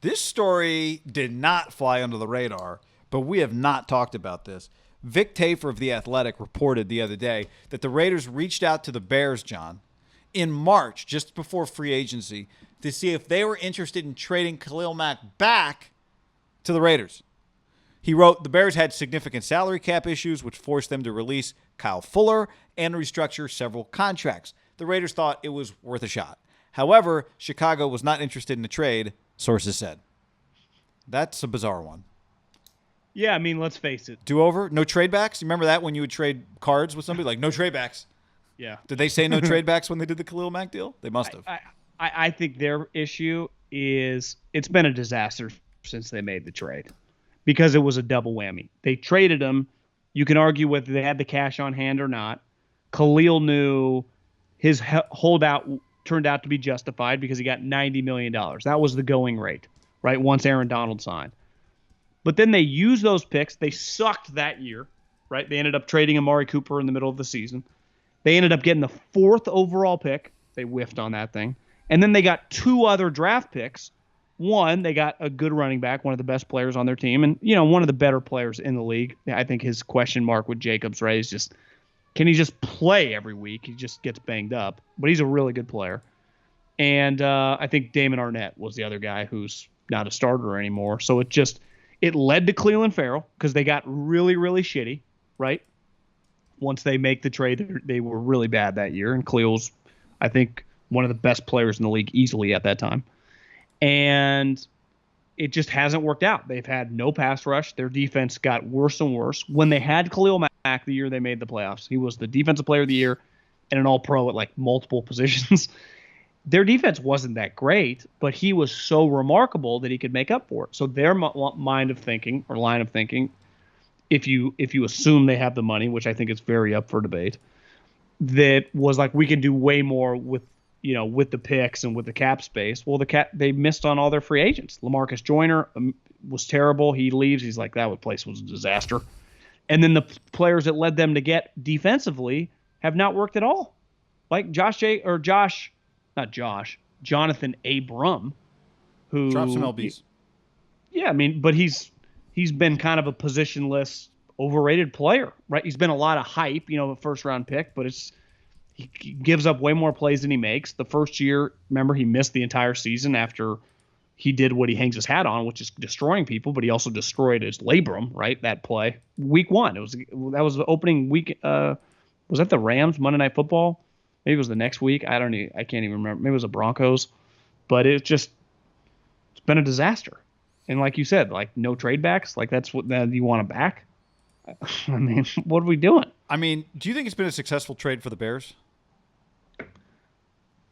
This story did not fly under the radar, but we have not talked about this. Vic Tafur of The Athletic reported the other day that the Raiders reached out to the Bears, John, in March, just before free agency, to see if they were interested in trading Khalil Mack back to the Raiders. He wrote, the Bears had significant salary cap issues, which forced them to release Kyle Fuller and restructure several contracts. The Raiders thought it was worth a shot. However, Chicago was not interested in the trade, sources said. That's a bizarre one. Yeah, I mean, let's face it. Do-over? No trade backs? You remember that when you would trade cards with somebody? Like, no trade backs. Yeah. Did they say no trade backs when they did the Khalil Mack deal? They must have. I think their issue is it's been a disaster since they made the trade because it was a double whammy. They traded him. You can argue whether they had the cash on hand or not. Khalil knew his holdout turned out to be justified because he got $90 million. That was the going rate, right, once Aaron Donald signed. But then they used those picks. They sucked that year, right? They ended up trading Amari Cooper in the middle of the season. They ended up getting the 4th overall pick. They whiffed on that thing. And then they got 2 other draft picks. One, they got a good running back, one of the best players on their team, and, one of the better players in the league. I think his question mark with Jacobs, right, is just, can he just play every week? He just gets banged up. But he's a really good player. And I think Damon Arnett was the other guy who's not a starter anymore. So it led to Cleveland Farrell because they got really, really shitty, right? Once they make the trade, they were really bad that year. And Cleveland's, I think, one of the best players in the league easily at that time. And it just hasn't worked out. They've had no pass rush. Their defense got worse and worse. When they had Khalil Mack the year they made the playoffs, he was the defensive player of the year and an all-pro at like multiple positions. Their defense wasn't that great, but he was so remarkable that he could make up for it. So their line of thinking, if you assume they have the money, which I think is very up for debate, that was like, we can do way more with the picks and with the cap space. Well, they missed on all their free agents. LaMarcus Joyner was terrible. He leaves. He's like, that place was a disaster. And then the players that led them to get defensively have not worked at all. Like Jonathan Abram, who dropped some LBs. Yeah, I mean, but he's been kind of a positionless, overrated player, right? He's been a lot of hype, a first-round pick, but he gives up way more plays than he makes. The first year, remember, he missed the entire season after he did what he hangs his hat on, which is destroying people, but he also destroyed his labrum, right? That play. Week 1. That was the opening week. Was that the Rams Monday Night Football? Maybe it was the next week. I can't even remember. Maybe it was the Broncos. But it's been a disaster. And like you said, like no trade backs, like that's what you want to back. I mean, what are we doing? I mean, do you think it's been a successful trade for the Bears?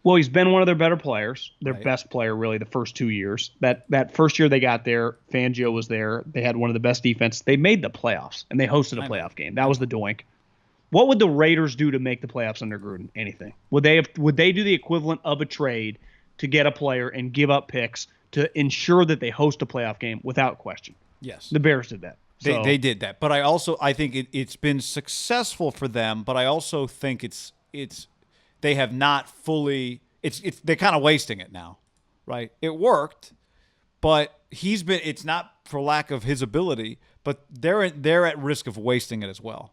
Well, he's been one of their better players, their best player really the first 2 years. That first year they got there, Fangio was there. They had one of the best defense. They made the playoffs, and they hosted a playoff game. That was the doink. What would the Raiders do to make the playoffs under Gruden? Anything. Would they do the equivalent of a trade to get a player and give up picks to ensure that they host a playoff game without question? Yes. The Bears did that. They did that. But I think it's been successful for them, but I also think they have not fully they're kind of wasting it now. Right? It worked, but it's not for lack of his ability, but they're at risk of wasting it as well.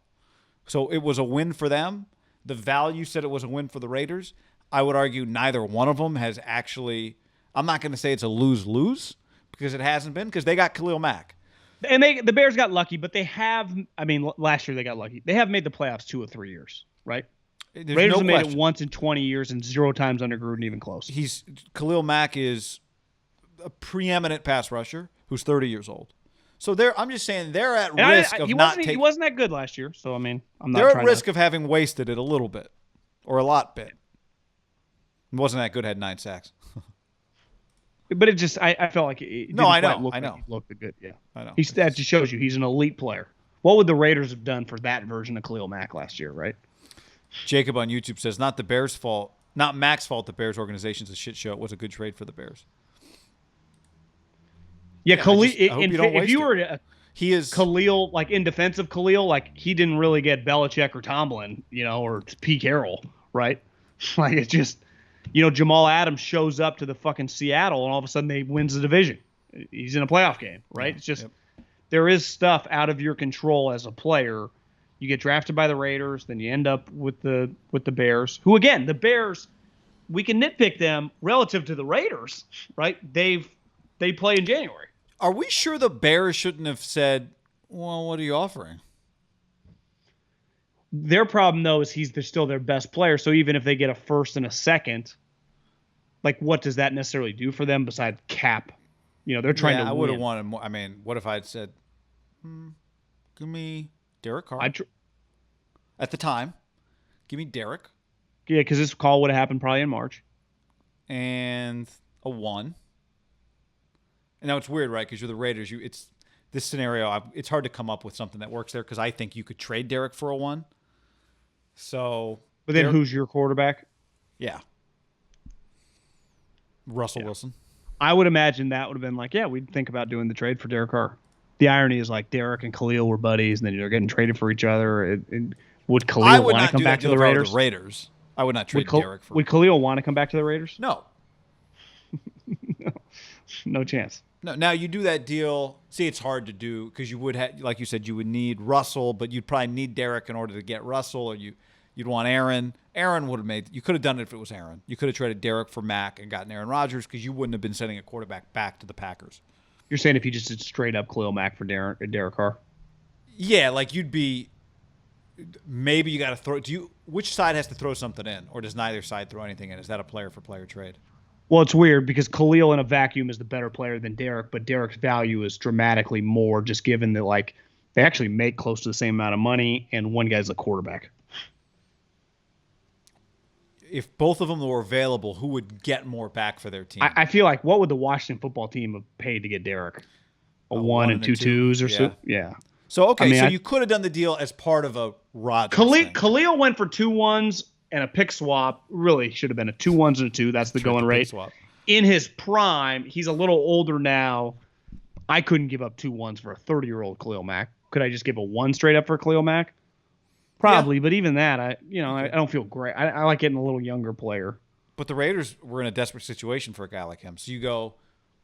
So it was a win for them. The value said it was a win for the Raiders. I would argue neither one of them has actually – I'm not going to say it's a lose-lose because it hasn't been because they got Khalil Mack. And the Bears got lucky, but they have – I mean, last year they got lucky. They have made the playoffs 2 or 3 years, right? There's Raiders no have made question. it once in 20 years and 0 times under Gruden even close. Khalil Mack is a preeminent pass rusher who's 30 years old. So I'm just saying they're at risk of not taking. He wasn't that good last year, so I mean, I'm not. They're at risk of having wasted it a little bit, or a lot bit. It wasn't that good. Had 9 sacks. But it just, I felt like it. No, I know. Like he looked good. Yeah, I know. That just shows you he's an elite player. What would the Raiders have done for that version of Khalil Mack last year, right? Jacob on YouTube says, not the Bears' fault, not Mack's fault. The Bears organization's a shit show. It was a good trade for the Bears. Yeah, Khalil. If you were to, he is Khalil, like in defense of Khalil, like he didn't really get Belichick or Tomlin, or Pete Carroll, right? Like it's just, Jamal Adams shows up to the fucking Seattle and all of a sudden they wins the division, He's in a playoff game, right? Yeah. It's just Yep. there is stuff out of your control as a player. You get drafted by the Raiders, then you end up with the Bears, who again, the Bears, we can nitpick them relative to the Raiders, right? They play in January. Are we sure the Bears shouldn't have said, well, what are you offering? Their problem, though, is they're still their best player. So even if they get a first and a second, like, what does that necessarily do for them besides cap? They're trying to win. I would have wanted more. I mean, what if I had said, give me Derek Carr? At the time, give me Derek. Yeah, because this call would have happened probably in March. And a 1. And now it's weird, right? Because you're the Raiders. It's this scenario. It's hard to come up with something that works there because I think you could trade Derek for a 1. So, but then who's your quarterback? Yeah, Russell Wilson. I would imagine that would have been like, yeah, we'd think about doing the trade for Derek Carr. The irony is like Derek and Khalil were buddies, and then they're getting traded for each other. Would Khalil want to come back to the Raiders? I would not trade Derek for. Would Khalil want to come back to the Raiders? No. No chance. No. Now you do that deal. See, it's hard to do because you would have, like you said, you would need Russell, but you'd probably need Derek in order to get Russell, or you'd want Aaron. Aaron would have made. You could have done it if it was Aaron. You could have traded Derek for Mack and gotten Aaron Rodgers because you wouldn't have been sending a quarterback back to the Packers. You're saying if you just did straight up Khalil Mack for Derek Carr? Yeah, like you'd be. Maybe you got to throw. Which side has to throw something in, or does neither side throw anything in? Is that a player for player trade? Well, it's weird because Khalil in a vacuum is the better player than Derek, but Derek's value is dramatically more just given that like they actually make close to the same amount of money, and one guy's a quarterback. If both of them were available, who would get more back for their team? I feel like what would the Washington football team have paid to get Derek? A 1 and 2 twos or so? Yeah. So, okay, so you could have done the deal as part of a Rodgers thing. Khalil went for 2 1s and a pick swap. Really should have been a 2 1s and a 2. That's the going rate. Swap. In his prime, he's a little older now. I couldn't give up 2 1s for a 30-year-old Khalil Mack. Could I just give a 1 straight up for Khalil Mack? Probably, but even that, I don't feel great. I like getting a little younger player. But the Raiders were in a desperate situation for a guy like him. So you go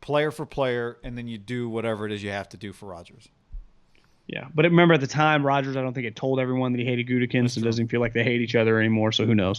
player for player, and then you do whatever it is you have to do for Rodgers. Yeah, but remember at the time, Rodgers, I don't think it told everyone that he hated Gutekunst. It doesn't feel like they hate each other anymore, so who knows?